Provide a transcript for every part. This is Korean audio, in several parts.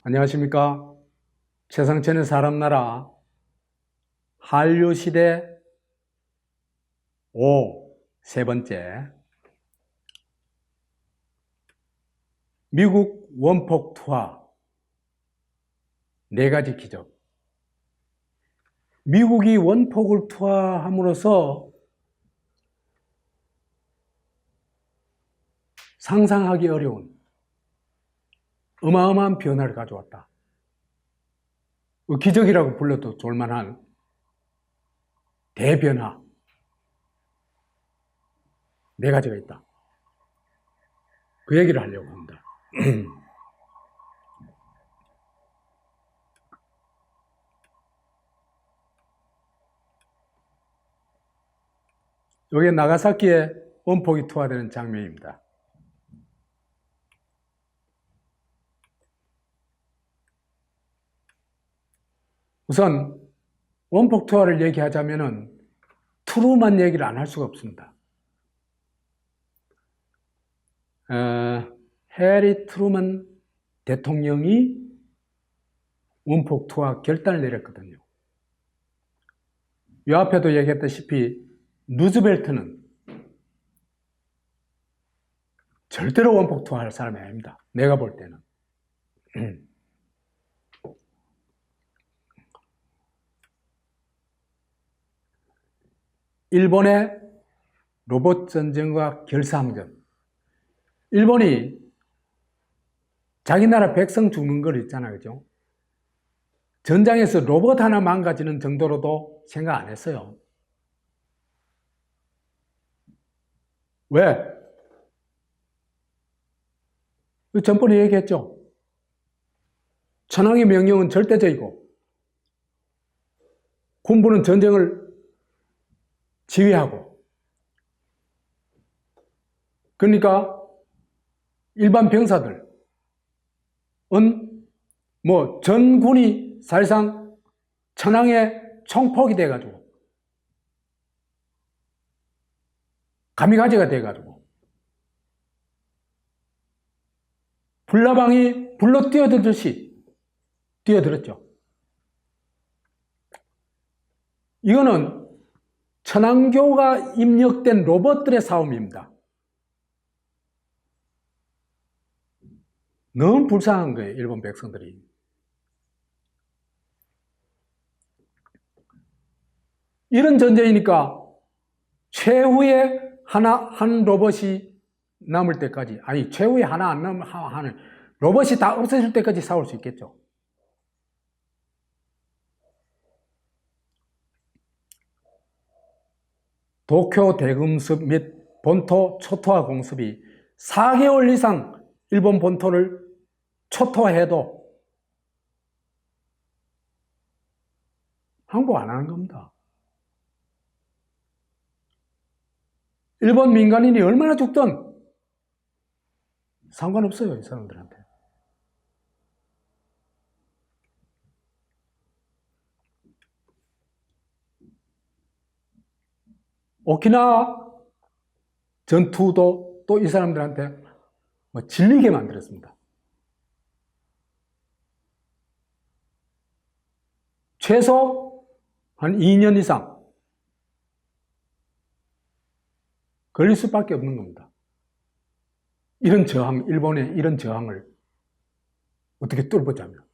안녕하십니까. 최상천의 사람나라 한류시대 5, 세 번째. 미국 원폭 투하 4가지 기적. 미국이 원폭을 투하함으로써 상상하기 어려운 어마어마한 변화를 가져왔다. 기적이라고 불러도 좋을만한 대변화 4가지가 있다. 그 얘기를 하려고 합니다. 이게 나가사키에 원폭이 투하되는 장면입니다. 우선 원폭 투하를 얘기하자면은 트루만 얘기를 안 할 수가 없습니다. 해리 트루먼 대통령이 원폭 투하 결단을 내렸거든요. 이 앞에도 얘기했다시피 루즈벨트는 절대로 원폭 투하할 사람이 아닙니다. 내가 볼 때는. 일본의 로봇 전쟁과 결사항전. 일본이 자기 나라 백성 죽는 걸 있잖아요, 그죠? 전장에서 로봇 하나 망가지는 정도로도 생각 안 했어요. 왜? 전번에 얘기했죠. 천황의 명령은 절대적이고 군부는 전쟁을 지휘하고, 그러니까 일반 병사들은 전군이 사실상 천황의 총폭이 돼가지고 가미가제가 돼가지고 불나방이 불러 뛰어들듯이 뛰어들었죠. 이거는 천황교가 입력된 로봇들의 싸움입니다. 너무 불쌍한 거예요, 일본 백성들이. 이런 전쟁이니까 최후의 한 로봇이 남을 때까지, 아니 최후의 하나 안 남은 하는 로봇이 다 없어질 때까지 싸울 수 있겠죠. 도쿄 대금습 및 본토 초토화 공습이 4개월 이상 일본 본토를 초토화해도 항복 안 하는 겁니다. 일본 민간인이 얼마나 죽든 상관없어요, 이 사람들한테. 오키나와 전투도 또 이 사람들한테 질리게 만들었습니다. 최소 한 2년 이상 걸릴 수밖에 없는 겁니다. 이런 저항, 일본의 이런 저항을 어떻게 뚫어보자면.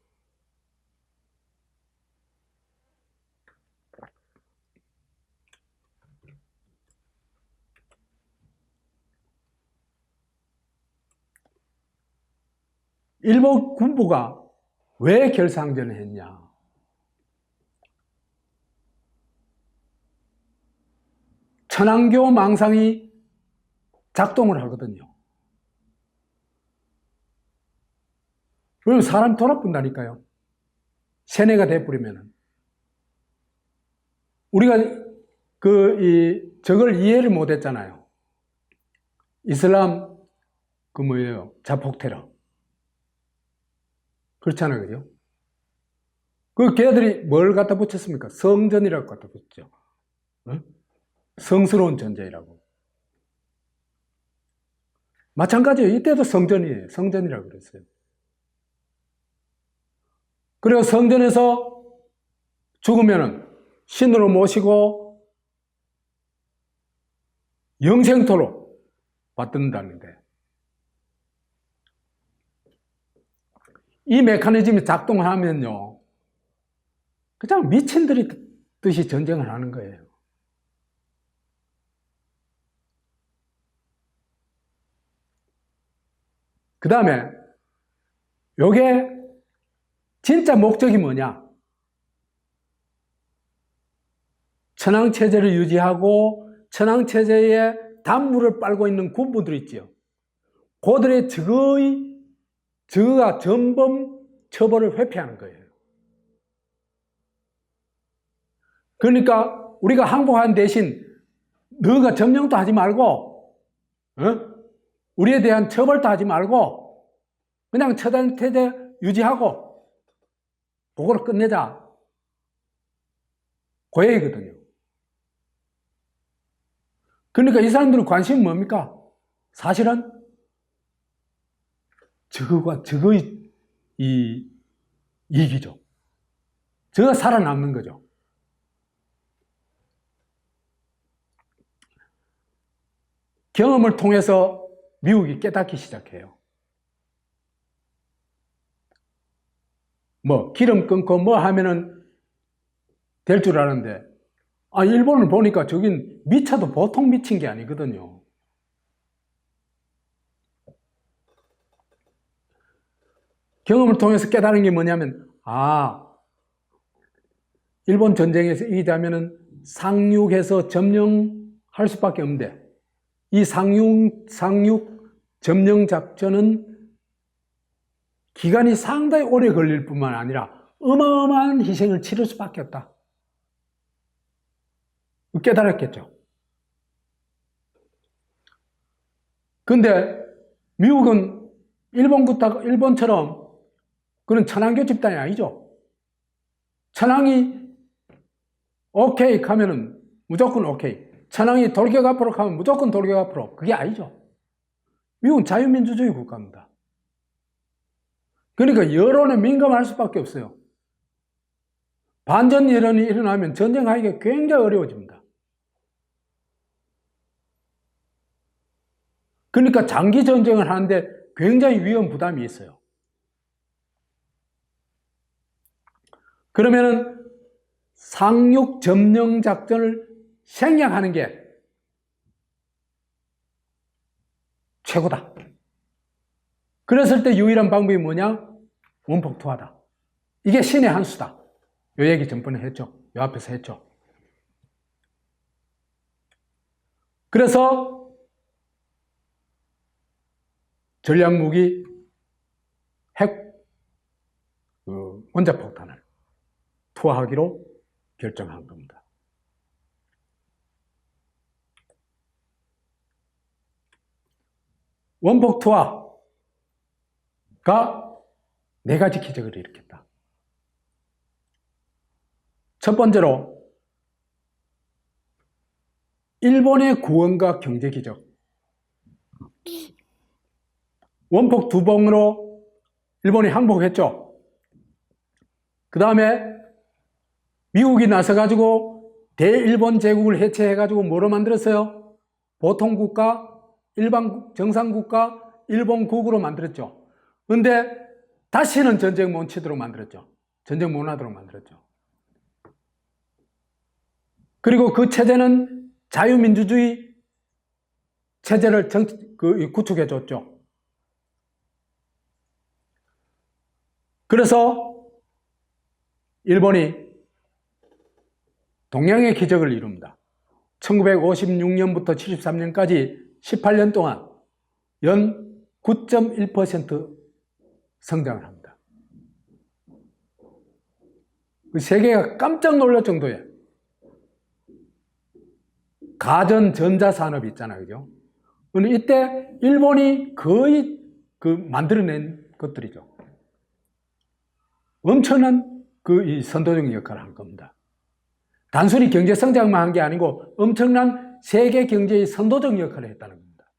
일본 군부가 왜 결사항전을 했냐? 천황교 망상이 작동을 하거든요. 그러면 사람 돌아본다니까요. 세뇌가 돼버리면은. 우리가 저걸 이해를 못 했잖아요. 이슬람, 자폭 테러. 그렇잖아요, 그죠? 걔들이 뭘 갖다 붙였습니까? 성전이라고 갖다 붙였죠. 성스러운 존재이라고. 마찬가지예요. 이때도 성전이에요. 성전이라고 그랬어요. 그리고 성전에서 죽으면은 신으로 모시고 영생토록 받든다는데, 이 메커니즘이 작동하면요, 그냥 미친들이 듯이 전쟁을 하는 거예요. 그 다음에 요게 진짜 목적이 뭐냐? 천황체제를 유지하고 천황체제에 단물을 빨고 있는 군부들 있지요. 그들의 저거가 전범 처벌을 회피하는 거예요. 그러니까 우리가 항복하는 대신 너가 점령도 하지 말고, 우리에 대한 처벌도 하지 말고 그냥 천황체제 유지하고 그거로 끝내자. 그 얘기거든요. 그러니까 이 사람들은 관심이 뭡니까? 사실은 저거의 이익이죠. 저거 살아남는 거죠. 경험을 통해서 미국이 깨닫기 시작해요. 기름 끊고 하면은 될 줄 아는데, 일본을 보니까 저긴 미쳐도 보통 미친 게 아니거든요. 경험을 통해서 깨달은 게 뭐냐면, 일본 전쟁에서 이기자면은 상륙해서 점령할 수밖에 없는데, 이 상륙 점령 작전은 기간이 상당히 오래 걸릴 뿐만 아니라 어마어마한 희생을 치를 수밖에 없다. 깨달았겠죠. 근데 미국은 일본처럼 그런 천황교 집단이 아니죠. 천황이 오케이 하면은 무조건 오케이. 천황이 돌격 앞으로 가면 무조건 돌격 앞으로. 그게 아니죠. 미국은 자유민주주의 국가입니다. 그러니까 여론에 민감할 수밖에 없어요. 반전 여론이 일어나면 전쟁하기가 굉장히 어려워집니다. 그러니까 장기 전쟁을 하는데 굉장히 위험 부담이 있어요. 그러면은 상륙 점령 작전을 생략하는 게 최고다. 그랬을 때 유일한 방법이 뭐냐? 원폭 투하다. 이게 신의 한 수다. 요 얘기 전번에 했죠. 요 앞에서 했죠. 그래서 전략무기 핵 원자폭탄을 투하하기로 결정한 겁니다. 원폭 투하가 네 가지 기적을 일으켰다. 첫 번째로 일본의 구원과 경제 기적. 원폭 두 방으로 일본이 항복했죠. 그 다음에 미국이 나서가지고 대일본 제국을 해체해가지고 뭐로 만들었어요? 보통국가, 일반 정상국가, 일본국으로 만들었죠. 근데 다시는 전쟁 못 치도록 만들었죠. 전쟁 못 하도록 만들었죠. 그리고 그 체제는 자유민주주의 체제를 구축해줬죠. 그래서 일본이 동양의 기적을 이룹니다. 1956년부터 73년까지 18년 동안 연 9.1% 성장을 합니다. 세계가 깜짝 놀랄 정도예요. 가전 전자산업이 있잖아요. 그죠? 이때 일본이 거의 만들어낸 것들이죠. 엄청난 이 선도적 역할을 한 겁니다. 단순히 경제 성장만 한 게 아니고 엄청난 세계 경제의 선도적 역할을 했다는 겁니다.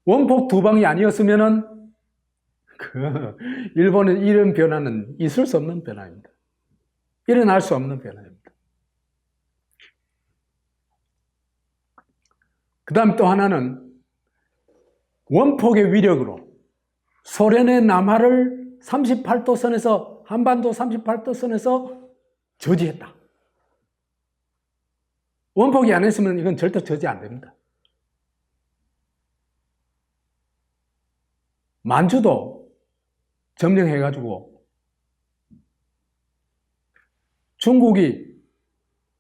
원폭 두 방이 아니었으면은 일본은 이런 변화는 있을 수 없는 변화입니다. 일어날 수 없는 변화입니다. 그 다음 또 하나는 원폭의 위력으로 소련의 남하를 38도 선에서, 한반도 38도 선에서 저지했다. 원폭이 안 했으면 이건 절대 저지 안 됩니다. 만주도 점령해가지고 중국이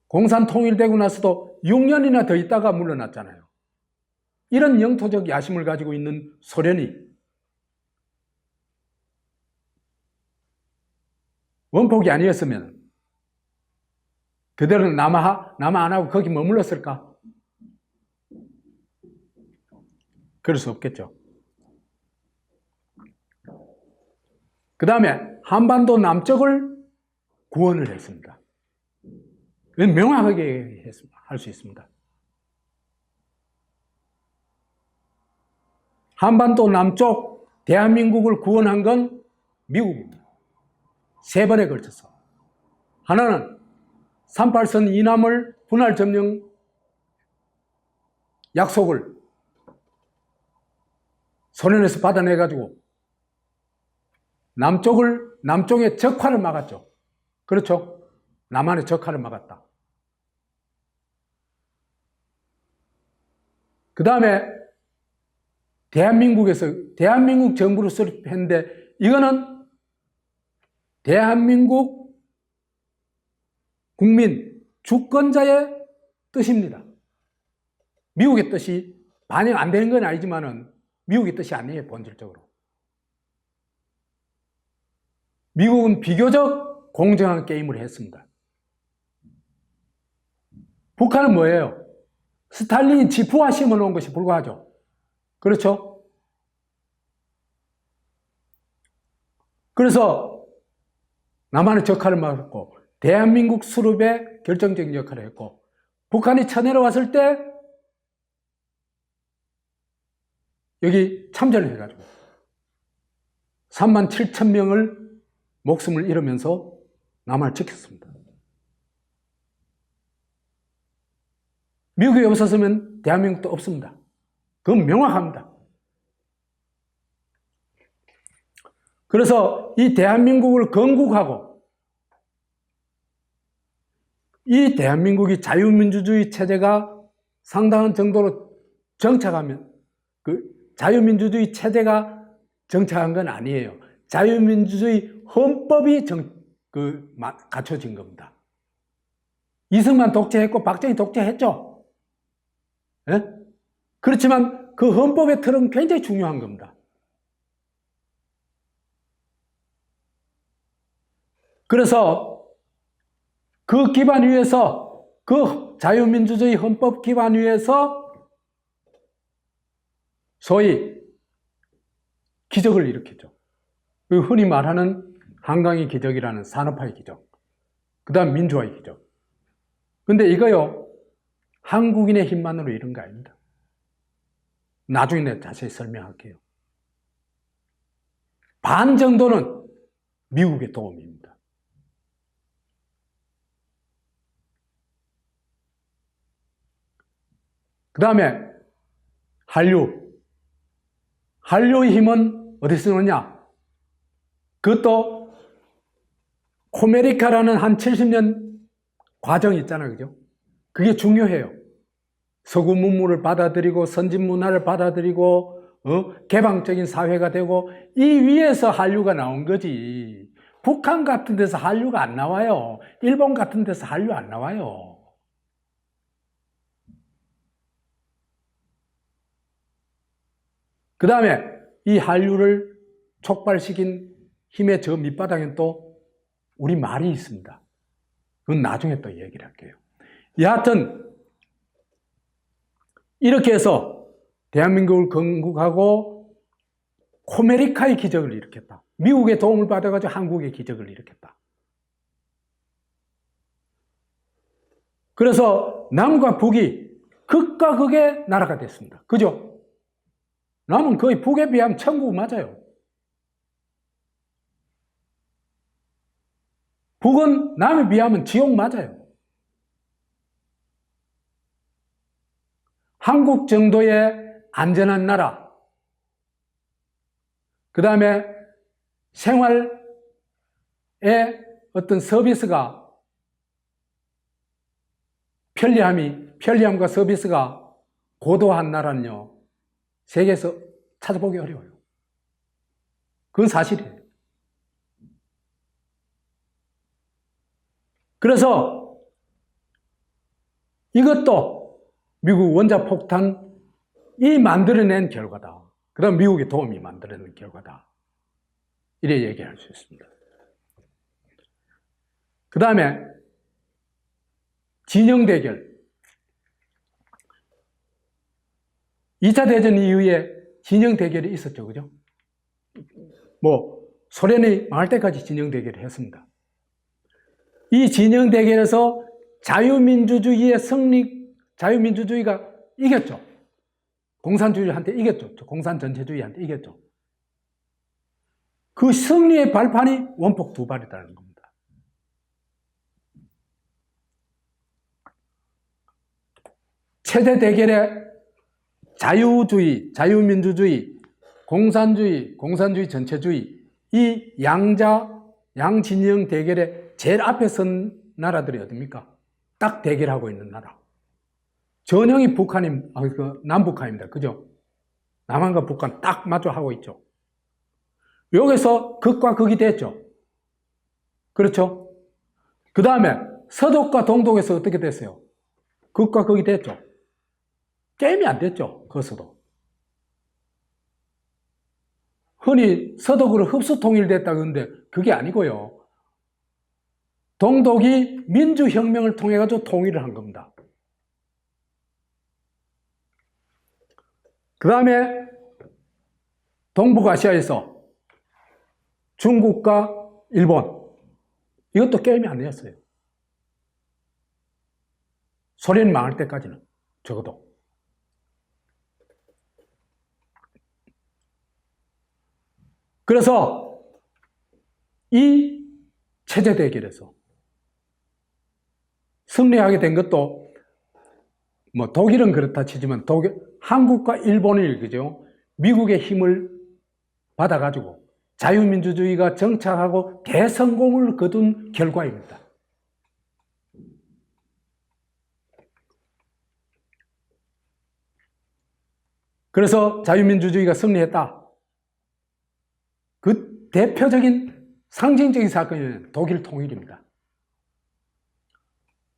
공산 통일되고 나서도 6년이나 더 있다가 물러났잖아요. 이런 영토적 야심을 가지고 있는 소련이 원폭이 아니었으면 그대로 남하 안 하고 거기 머물렀을까? 그럴 수 없겠죠. 그 다음에 한반도 남쪽을 구원을 했습니다. 이건 명확하게 할 수 있습니다. 한반도 남쪽 대한민국을 구원한 건 미국입니다. 3번에 걸쳐서. 하나는 38선 이남을 분할 점령 약속을 소련에서 받아내가지고 남쪽의 적화를 막았죠. 그렇죠? 남한의 적화를 막았다. 그 다음에 대한민국 정부로 수립했는데 이거는 대한민국 국민 주권자의 뜻입니다. 미국의 뜻이 반영 안 되는 건 아니지만은 미국의 뜻이 아니에요, 본질적으로. 미국은 비교적 공정한 게임을 했습니다. 북한은 뭐예요? 스탈린이 지푸와 심어놓은 것이 불과하죠. 그렇죠? 그래서 남한의 적화를 막았고 대한민국 수립에 결정적인 역할을 했고 북한이 쳐내려왔을 때 여기 참전을 해가지고 37,000명을 목숨을 잃으면서 남한을 지켰습니다. 미국이 없었으면 대한민국도 없습니다. 그건 명확합니다. 그래서 이 대한민국을 건국하고 이 대한민국이 자유민주주의 체제가 상당한 정도로 정착하면 그 자유민주주의 체제가 정착한 건 아니에요. 자유민주주의 헌법이 갖춰진 겁니다. 이승만 독재했고 박정희 독재했죠. 예? 그렇지만 그 헌법의 틀은 굉장히 중요한 겁니다. 그래서 그 기반 위에서 그 자유민주주의 헌법 기반 위에서 소위 기적을 일으켰죠. 흔히 말하는 한강의 기적이라는 산업화의 기적, 그 다음 민주화의 기적. 근데 이거요, 한국인의 힘만으로 이런 거 아닙니다. 나중에 내가 자세히 설명할게요. 반 정도는 미국의 도움입니다. 그 다음에 한류의 힘은 어디서 오느냐? 그것도 코메리카라는 한 70년 과정이 있잖아요. 그죠? 그게 중요해요. 서구 문물을 받아들이고 선진 문화를 받아들이고 개방적인 사회가 되고 이 위에서 한류가 나온 거지. 북한 같은 데서 한류가 안 나와요. 일본 같은 데서 한류 안 나와요. 그 다음에 이 한류를 촉발시킨 힘의 저 밑바닥엔 또 우리 말이 있습니다. 그건 나중에 또 얘기를 할게요. 여하튼 이렇게 해서 대한민국을 건국하고 코메리카의 기적을 일으켰다. 미국의 도움을 받아가지고 한국의 기적을 일으켰다. 그래서 남과 북이 극과 극의 나라가 됐습니다. 그죠? 남은 거의 북에 비하면 천국 맞아요. 북은 남에 비하면 지옥 맞아요. 한국 정도의 안전한 나라, 그 다음에 생활의 어떤 서비스가 편리함과 서비스가 고도한 나라는요, 세계에서 찾아보기 어려워요. 그건 사실이에요. 그래서 이것도 미국 원자폭탄이 만들어낸 결과다. 그 다음 미국의 도움이 만들어낸 결과다. 이래 얘기할 수 있습니다. 그 다음에 진영 대결. 2차 대전 이후에 진영 대결이 있었죠. 그죠? 소련이 망할 때까지 진영 대결을 했습니다. 이 진영 대결에서 자유민주주의가 이겼죠. 공산주의한테 이겼죠. 공산전체주의한테 이겼죠. 그 승리의 발판이 원폭 두 발이라는 겁니다. 체제 대결의 자유주의, 자유민주주의, 공산주의 전체주의, 이 양진영 대결의 제일 앞에 선 나라들이 어딥니까? 딱 대결하고 있는 나라. 전형이 남북한입니다. 그죠? 남한과 북한 딱 마주하고 있죠. 여기서 극과 극이 됐죠. 그렇죠? 그 다음에 서독과 동독에서 어떻게 됐어요? 극과 극이 됐죠. 게임이 안 됐죠. 거기서도. 흔히 서독으로 흡수 통일됐다 그러는데 그게 아니고요. 동독이 민주혁명을 통해 가지고 통일을 한 겁니다. 그 다음에 동북아시아에서 중국과 일본, 이것도 게임이 안 되었어요. 소련이 망할 때까지는 적어도. 그래서 이 체제 대결에서 승리하게 된 것도 독일은 그렇다 치지만 한국과 일본이 그죠? 미국의 힘을 받아가지고 자유민주주의가 정착하고 대성공을 거둔 결과입니다. 그래서 자유민주주의가 승리했다. 그 대표적인 상징적인 사건이 독일 통일입니다.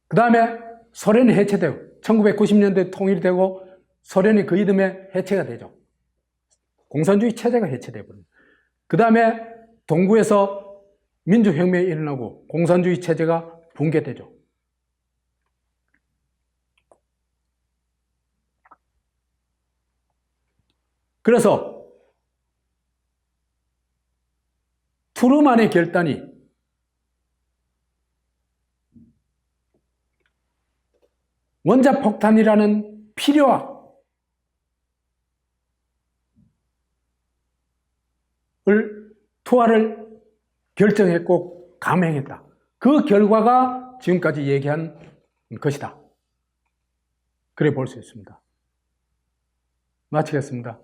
그 다음에 소련이 해체되고 1990년대 통일이 되고 소련이 그 이듬해 해체가 되죠. 공산주의 체제가 해체되어버립니다. 그 다음에 동구에서 민주혁명이 일어나고 공산주의 체제가 붕괴되죠. 그래서 트루만의 결단이 원자폭탄이라는 필요악을 투하를 결정했고 감행했다. 그 결과가 지금까지 얘기한 것이다. 그래 볼 수 있습니다. 마치겠습니다.